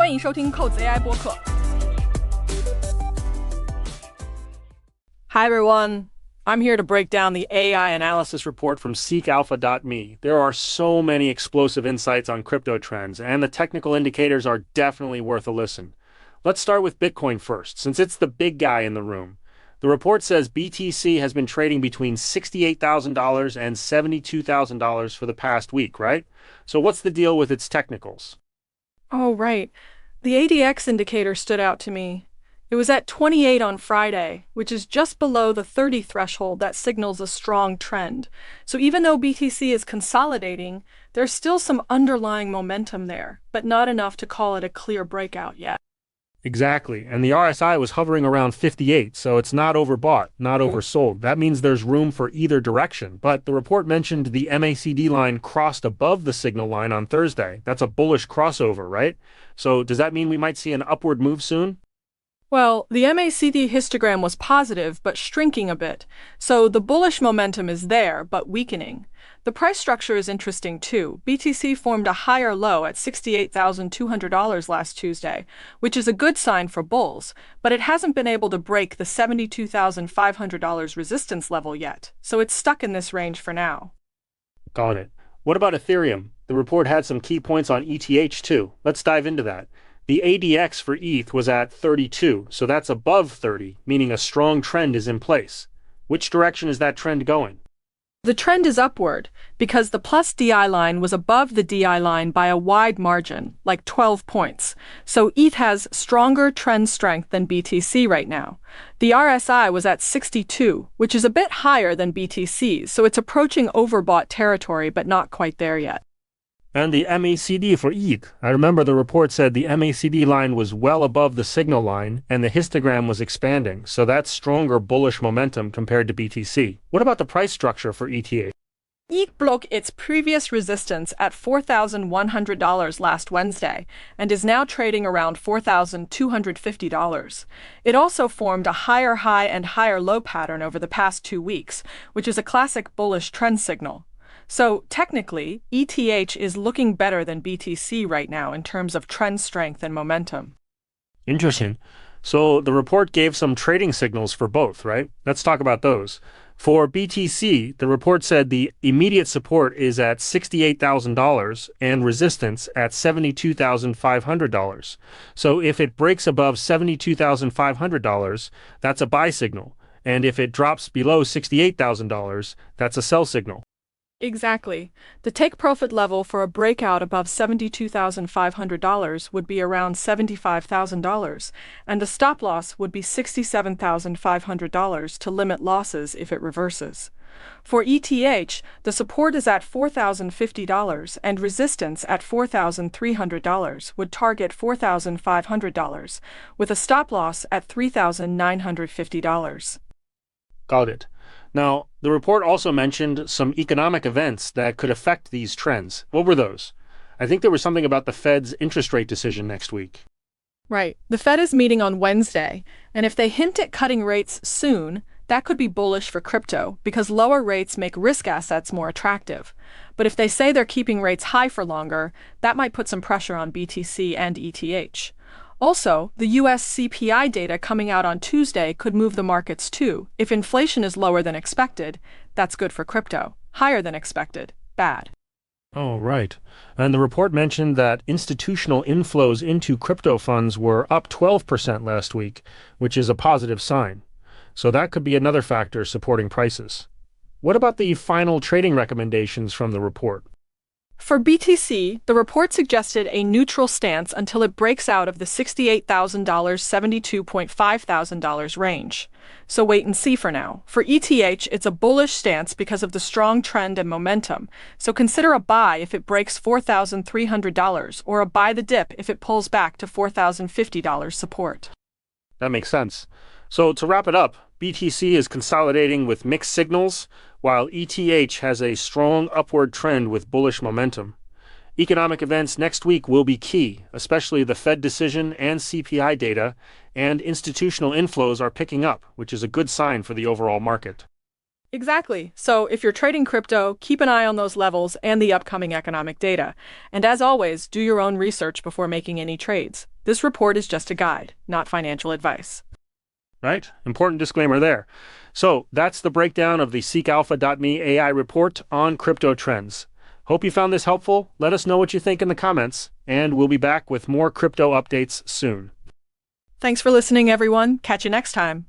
欢迎收听扣子 AI 播客。Hi everyone, I'm here to break down the AI analysis report from seekalpha.me. There are so many explosive insights on crypto trends, and the technical indicators are definitely worth a listen. Let's start with Bitcoin first, since it's the big guy in the room. The report says BTC has been trading between $68,000 and $72,000 for the past week, right? So what's the deal with its technicals? Oh, right. The ADX indicator stood out to me. It was at 28 on Friday, which is just below the 30 threshold that signals a strong trend. So even though BTC is consolidating, there's still some underlying momentum there, but not enough to call it a clear breakout yet. Exactly, and the RSI was hovering around 58, so it's not overbought, not oversold. That means there's room for either direction, but the report mentioned the MACD line crossed above the signal line on Thursday. That's a bullish crossover, right? So does that mean we might see an upward move soon? Well, the MACD histogram was positive but shrinking a bit, so the bullish momentum is there but weakening. The price structure is interesting too. BTC formed a higher low at $68,200 last Tuesday, which is a good sign for bulls, but it hasn't been able to break the $72,500 resistance level yet, so it's stuck in this range for now. Got it. What about Ethereum? The report had some key points on ETH too. Let's dive into that. The ADX for ETH was at 32, so that's above 30, meaning a strong trend is in place. Which direction is that trend going? The trend is upward because the plus DI line was above the DI line by a wide margin, like 12 points. So ETH has stronger trend strength than BTC right now. The RSI was at 62, which is a bit higher than BTC's, so it's approaching overbought territory but not quite there yet. And the MACD for ETH. I remember the report said the MACD line was well above the signal line and the histogram was expanding, so that's stronger bullish momentum compared to BTC. What about the price structure for ETH? ETH broke its previous resistance at $4,100 last Wednesday and is now trading around $4,250. It also formed a higher high and higher low pattern over the past 2 weeks, which is a classic bullish trend signal. So, technically, ETH is looking better than BTC right now in terms of trend strength and momentum. Interesting. So the report gave some trading signals for both, right? Let's talk about those. For BTC, the report said the immediate support is at $68,000 and resistance at $72,500. So if it breaks above $72,500, that's a buy signal. And if it drops below $68,000, that's a sell signal. Exactly. The take-profit level for a breakout above $72,500 would be around $75,000, and the stop-loss would be $67,500 to limit losses if it reverses. For ETH, the support is at $4,050 and resistance at $4,300 would target $4,500, with a stop-loss at $3,950. Got it. Now, the report also mentioned some economic events that could affect these trends. What were those? I think there was something about the Fed's interest rate decision next week. Right. The Fed is meeting on Wednesday, and if they hint at cutting rates soon, that could be bullish for crypto because lower rates make risk assets more attractive. But if they say they're keeping rates high for longer, that might put some pressure on BTC and ETH. Also, the US CPI data coming out on Tuesday could move the markets too. If inflation is lower than expected, that's good for crypto. Higher than expected, bad. Oh, right. And the report mentioned that institutional inflows into crypto funds were up 12% last week, which is a positive sign. So that could be another factor supporting prices. What about the final trading recommendations from the report? For BTC, the report suggested a neutral stance until it breaks out of the $68,000, $72,500 range. So wait and see for now. For ETH, it's a bullish stance because of the strong trend and momentum. So consider a buy if it breaks $4,300 or a buy the dip if it pulls back to $4,050 support. That makes sense. So to wrap it up, BTC is consolidating with mixed signals, while ETH has a strong upward trend with bullish momentum. Economic events next week will be key, especially the Fed decision and CPI data, and institutional inflows are picking up, which is a good sign for the overall market. Exactly. So if you're trading crypto, keep an eye on those levels and the upcoming economic data. And as always, do your own research before making any trades. This report is just a guide, not financial advice. Right? Important disclaimer there. So that's the breakdown of the seekalpha.me AI report on crypto trends. Hope you found this helpful. Let us know what you think in the comments, and we'll be back with more crypto updates soon. Thanks for listening, everyone. Catch you next time.